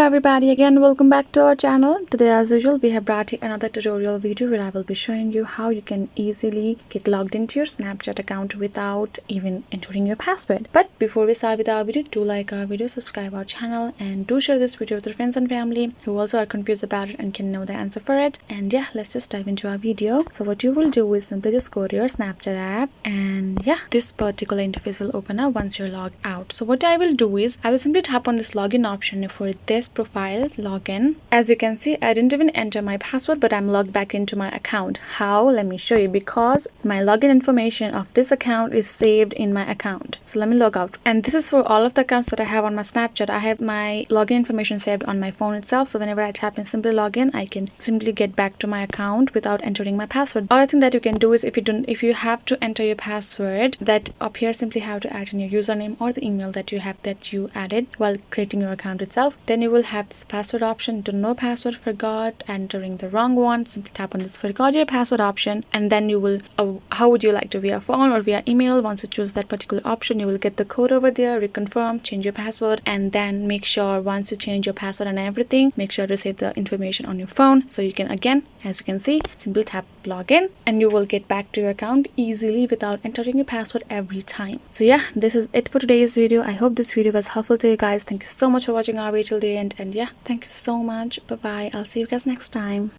everybody, again welcome back to our channel. Today as usual we have brought you another tutorial video where I will be showing you how you can easily get logged into your Snapchat account without even entering your password. But before we start with our video, do like our video, subscribe our channel, and do share this video with your friends and family who also are confused about it and can know the answer for it. And yeah, let's just dive into our video. So what you will do is simply just go to your Snapchat app, and yeah, this particular interface will open up once you're logged out. So what I will do is I will simply tap on this login option for this profile login. As you can see, I didn't even enter my password, but I'm logged back into my account. How? Let me show you. Because my login information of this account is saved in my account. So let me log out. And this is for all of the accounts that I have on my Snapchat. I have my login information saved on my phone itself. So whenever I tap in simply login, I can simply get back to my account without entering my password. Other thing that you can do is if you have to enter your password, that up here simply have to add in your username or the email that you added while creating your account itself. Then you will have this password option. Do no password, forgot, entering the wrong one, simply tap on this forgot your password option, and then you will how would you like to, via phone or via email? Once you choose that particular option, you will get the code over there, reconfirm, change your password, and then make sure once you change your password and everything, make sure to save the information on your phone. So you can, again, as you can see, simply tap login and you will get back to your account easily without entering your password every time. So yeah, this is it for today's video. I hope this video was helpful to you guys. Thank you so much for watching our video till the end, and yeah, thank you so much. Bye bye. I'll see you guys next time.